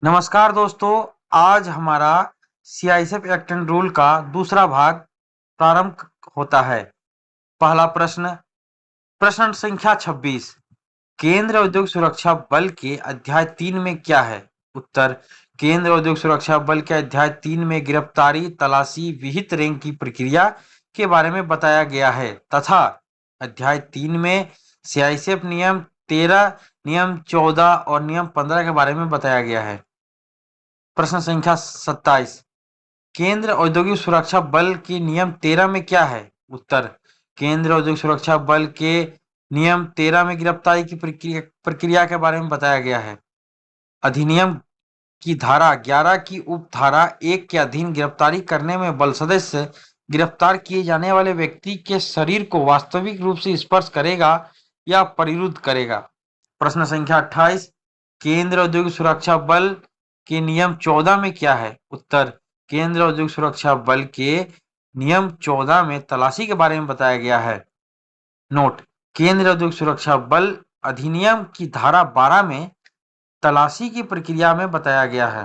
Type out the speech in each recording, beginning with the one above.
नमस्कार दोस्तों। आज हमारा सीआईएसएफ एक्ट एंड रूल का दूसरा भाग प्रारंभ होता है। पहला प्रश्न, प्रश्न संख्या 26। केंद्र औद्योगिक सुरक्षा बल के अध्याय 3 में क्या है? उत्तर, केंद्र औद्योगिक सुरक्षा बल के अध्याय 3 में गिरफ्तारी, तलाशी, विहित रैंक की प्रक्रिया के बारे में बताया गया है तथा अध्याय 3 में सीआईएसएफ नियम 13, नियम 14 और नियम 15 के बारे में बताया गया है। प्रश्न संख्या 27। केंद्र औद्योगिक सुरक्षा बल के नियम 13 में क्या है? उत्तर, केंद्र औद्योगिक सुरक्षा बल के नियम 13 में गिरफ्तारी की प्रक्रिया के बारे में बताया गया है। अधिनियम की धारा 11 की उपधारा 1 के अधीन गिरफ्तारी करने में बल सदस्य गिरफ्तार किए जाने वाले व्यक्ति के शरीर को वास्तविक रूप से स्पर्श करेगा या परिरुद्ध करेगा। प्रश्न संख्या 28। केंद्र औद्योगिक सुरक्षा बल के नियम 14 में क्या है? उत्तर, केंद्र औद्योगिक सुरक्षा बल के नियम 14 में तलाशी के बारे में बताया गया है। नोट, केंद्र औद्योगिक सुरक्षा बल अधिनियम की धारा 12 में तलाशी की प्रक्रिया में बताया गया है।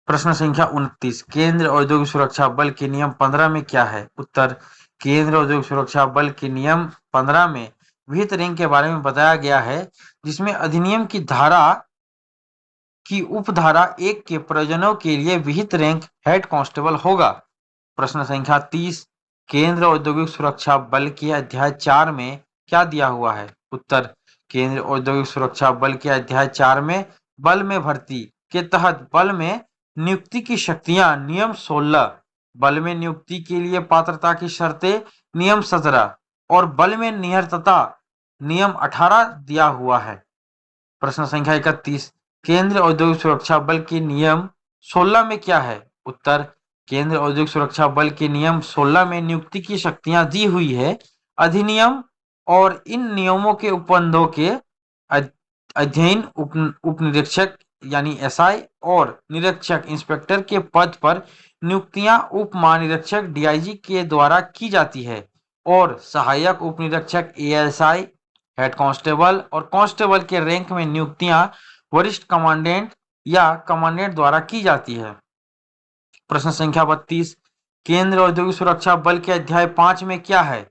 प्रश्न संख्या 29। केंद्र औद्योगिक सुरक्षा बल के नियम 15 में क्या है? उत्तर, केंद्र औद्योगिक सुरक्षा बल के नियम 15 में विहित रैंक के बारे में बताया गया है, जिसमें अधिनियम की धारा की उपधारा 1 के प्रयोजनों के लिए विहित रैंक हेड कांस्टेबल होगा। प्रश्न संख्या 30। केंद्र औद्योगिक सुरक्षा बल के अध्याय 4 में क्या दिया हुआ है? उत्तर, केंद्र औद्योगिक सुरक्षा बल के अध्याय 4 में बल में भर्ती के तहत बल में नियुक्ति की शक्तियां नियम 16, बल में नियुक्ति के लिए पात्रता की शर्तें नियम 17 और बल में निहर्तता नियम 18 दिया हुआ है। प्रश्न संख्या 31। केंद्र औद्योगिक सुरक्षा बल के नियम 16 में क्या है? उत्तर, केंद्र औद्योगिक सुरक्षा बल के नियम 16 में नियुक्ति की शक्तियां दी हुई है। अधिनियम और इन नियमों के उपबंधों के अध्ययन उप निरीक्षक यानी एसआई और निरीक्षक इंस्पेक्टर के पद पर नियुक्तियां उप महानिरीक्षक डीआईजी के द्वारा की जाती है और सहायक उप निरीक्षक एएसआई, हेड कांस्टेबल और कांस्टेबल के रैंक में नियुक्तियां वरिष्ठ कमांडेंट या कमांडेंट द्वारा की जाती है। प्रश्न संख्या 32। केंद्र औद्योगिक सुरक्षा बल के अध्याय 5 में क्या है?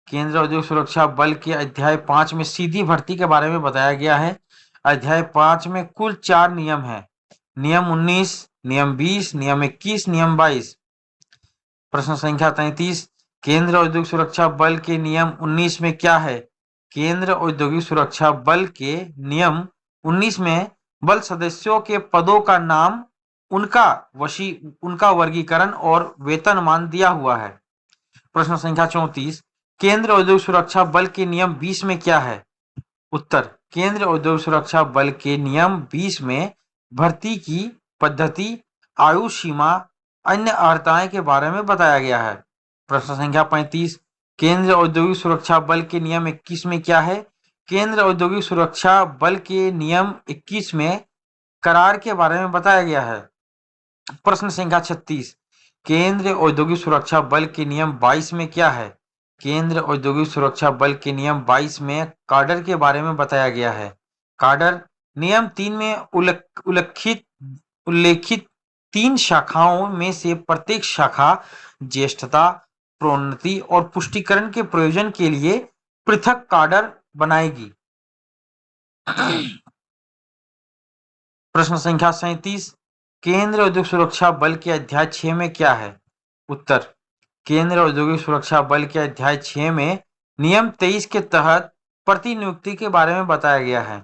केंद्र औद्योगिक सुरक्षा बल के अध्याय 5 में सीधी भर्ती के बारे में बताया गया है। अध्याय 5 में कुल 4 नियम हैं। नियम 19, नियम 20, नियम 21, नियम 22। प्रश्न संख्या 33। केंद्र औद्योगिक सुरक्षा बल के नियम 19 में क्या है? केंद्र औद्योगिक सुरक्षा बल के नियम 19 में बल सदस्यों के पदों का नाम, उनका वर्गीकरण और वेतनमान दिया हुआ है। प्रश्न संख्या 34। केंद्र औद्योगिक सुरक्षा बल के नियम 20 में क्या है? उत्तर, केंद्र औद्योगिक सुरक्षा बल के नियम 20 में भर्ती की पद्धति, आयु सीमा, अन्य अर्हताएं के बारे में बताया गया है। प्रश्न संख्या 35। केंद्र औद्योगिक सुरक्षा बल के नियम 21 में क्या है? केंद्र औद्योगिक सुरक्षा बल के नियम 21 में करार के बारे में बताया गया है। प्रश्न संख्या 36। केंद्र औद्योगिक सुरक्षा बल के नियम 22 में क्या है? केंद्र औद्योगिक सुरक्षा बल के नियम 22 में काडर के बारे में बताया गया है। काडर नियम 3 में उल्लेखित 3 शाखाओं में से प्रत्येक शाखा ज्येष्ठता, प्रोन्नति और पुष्टिकरण के प्रयोजन के लिए पृथक काडर बनाएगी। प्रश्न संख्या 37। केंद्र औद्योगिक सुरक्षा बल के अध्याय 6 में क्या है? उत्तर, केंद्र औद्योगिक सुरक्षा बल के अध्याय 6 में नियम 23 के तहत प्रतिनियुक्ति के बारे में बताया गया है।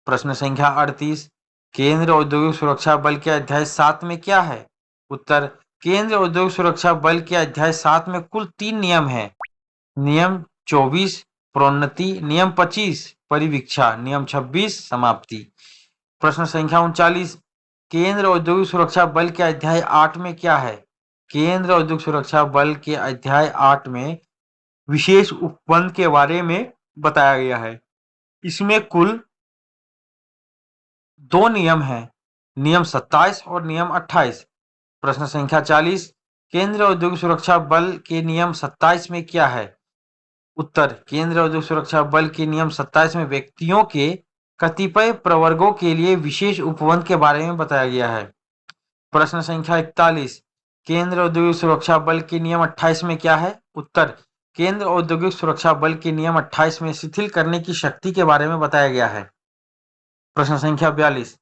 प्रश्न संख्या 38। केंद्र औद्योगिक सुरक्षा बल के अध्याय 7 में क्या है? उत्तर, केंद्र औद्योगिक सुरक्षा बल के अध्याय 7 में कुल 3 नियम हैं। नियम 24 प्रोन्नति, नियम 25 परिवीक्षा, नियम 26 समाप्ति। प्रश्न संख्या 39। केंद्र औद्योगिक सुरक्षा बल के अध्याय 8 में क्या है? केंद्र औद्योगिक सुरक्षा बल के अध्याय 8 में विशेष उपबंध के बारे में बताया गया है। इसमें कुल 2 नियम हैं, नियम 27 और नियम 28। प्रश्न संख्या 40। केंद्र औद्योगिक सुरक्षा बल के नियम 27 में क्या है? उत्तर, केंद्र औद्योगिक सुरक्षा बल के नियम 27 में व्यक्तियों के कतिपय प्रवर्गों के लिए विशेष उपबंध के बारे में बताया गया है। प्रश्न संख्या 41, केंद्र औद्योगिक सुरक्षा बल के नियम 28 में क्या है? उत्तर, केंद्र औद्योगिक सुरक्षा बल के नियम 28 में शिथिल करने की शक्ति के बारे में बताया गया है। प्रश्न संख्या 42,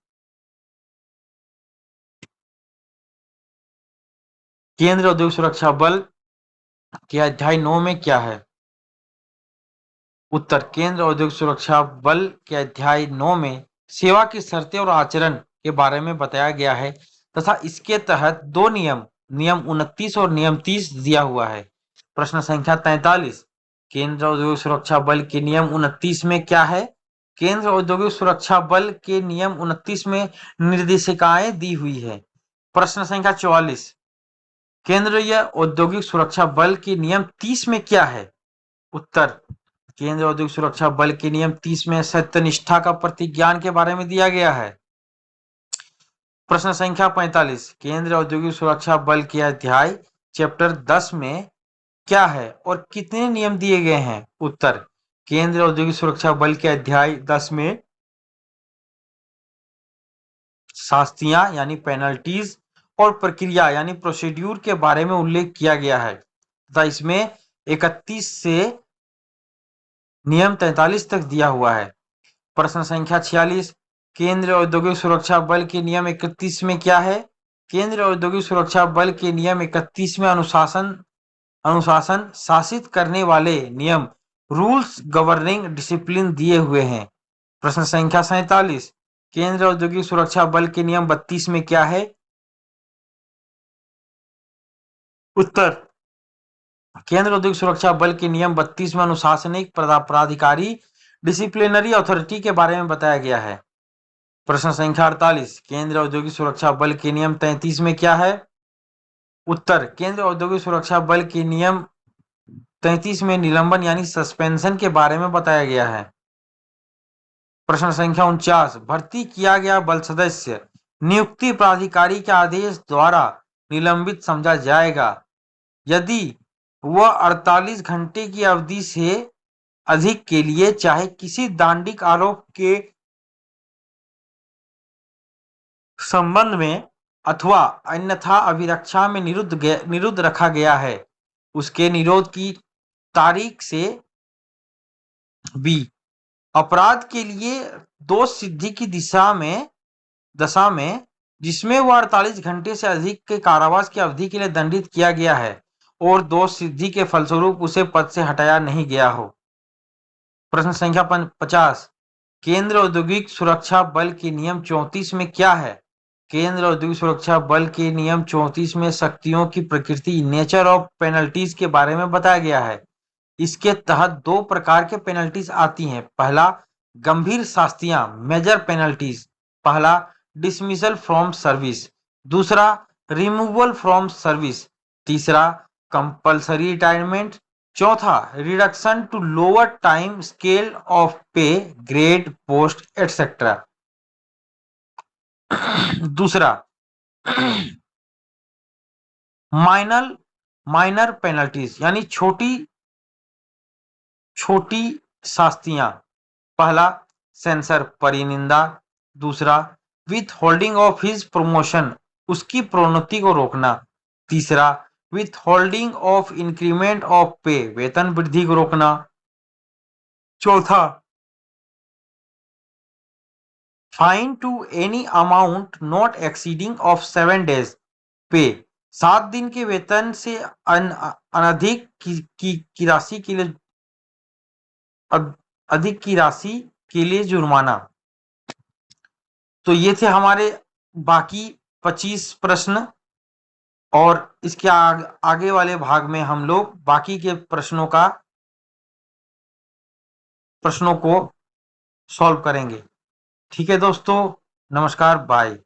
केंद्र औद्योगिक सुरक्षा बल के अध्याय 9 में क्या है? उत्तर, केंद्र औद्योगिक सुरक्षा बल के अध्याय 9 में सेवा की शर्तें और आचरण के बारे में बताया गया है तथा इसके तहत दो नियम 29 और नियम 30 दिया हुआ है। प्रश्न संख्या 43, केंद्र औद्योगिक सुरक्षा बल के नियम 29 में क्या है? केंद्र औद्योगिक सुरक्षा बल के नियम 29 में निर्देशिकाएं दी हुई है। प्रश्न संख्या 44, केंद्रीय औद्योगिक सुरक्षा बल के नियम 30 में क्या है? उत्तर, केंद्रीय औद्योगिक सुरक्षा बल के नियम 30 में सत्यनिष्ठा का प्रतिज्ञान के बारे में दिया गया है। प्रश्न संख्या 45, केंद्रीय औद्योगिक सुरक्षा बल के अध्याय चैप्टर 10 में क्या है और कितने नियम दिए गए हैं? उत्तर, केंद्रीय औद्योगिक सुरक्षा बल के अध्याय 10 में शास्तियां यानी पेनल्टीज और प्रक्रिया यानी प्रोसीड्यूर के बारे में उल्लेख किया गया है तथा इसमें 31 से नियम 43 तक दिया हुआ है। प्रश्न संख्या 46, केंद्रीय औद्योगिक सुरक्षा बल के नियम 31 में क्या है? केंद्रीय औद्योगिक सुरक्षा बल के नियम 31 में अनुशासन शासित करने वाले नियम रूल्स गवर्निंग डिसिप्लिन दिए हुए हैं। प्रश्न संख्या 47, केंद्रीय औद्योगिक सुरक्षा बल के नियम 32 में क्या है? उत्तर, केंद्र औद्योगिक सुरक्षा बल के नियम 32 में अनुशासनिक प्राधिकारी डिसिप्लिनरी अथॉरिटी के बारे में बताया गया है। प्रश्न संख्या 48, केंद्र औद्योगिक सुरक्षा बल के नियम 33 में क्या है? उत्तर, केंद्र औद्योगिक सुरक्षा बल के नियम 33 में निलंबन यानी सस्पेंशन के बारे में बताया गया है। प्रश्न संख्या 49, भर्ती किया गया बल सदस्य नियुक्ति प्राधिकारी के आदेश द्वारा निलंबित समझा जाएगा यदि वह 48 घंटे की अवधि से अधिक के लिए चाहे किसी दांडिक आरोप के संबंध में अथवा अन्यथा अभिरक्षा में निरुद्ध रखा गया है। उसके निरोध की तारीख से बी, अपराध के लिए दोष सिद्धि की दशा में जिसमें वह 48 घंटे से अधिक के कारावास की अवधि के लिए दंडित किया गया है और दोष सिद्धि के फलस्वरूप उसे पद से हटाया नहीं गया हो। प्रश्न संख्या 50, केंद्र औद्योगिक सुरक्षा बल के नियम 34 में क्या है? केंद्र औद्योगिक सुरक्षा बल के नियम 34 में शक्तियों की प्रकृति नेचर ऑफ पेनल्टीज के बारे में बताया गया है। इसके तहत दो प्रकार के पेनल्टीज आती हैं। पहला, गंभीर शास्तियां मेजर पेनल्टीज। पहला, डिसमिसल फ्रॉम सर्विस। दूसरा, रिमूवल फ्रॉम सर्विस। तीसरा, कंपल्सरी रिटायरमेंट। चौथा, reduction to lower time scale of pay grade post etcetera. दूसरा, माइनर पेनल्टीज यानी छोटी शास्तियां। पहला, सेंसर परिनिंदा। दूसरा, withholding of his promotion उसकी प्रोन्नति को रोकना। तीसरा, withholding of increment of pay वेतन वृद्धि को रोकना। चौथा, fine to any amount not exceeding of 7 days पे 7 दिन के वेतन से अनधिक की राशि के लिए अधिक की राशि के लिए जुर्माना। तो ये थे हमारे बाकी 25 प्रश्न और इसके आगे वाले भाग में हम लोग बाकी के प्रश्नों को सॉल्व करेंगे। ठीक है दोस्तों, नमस्कार, बाय।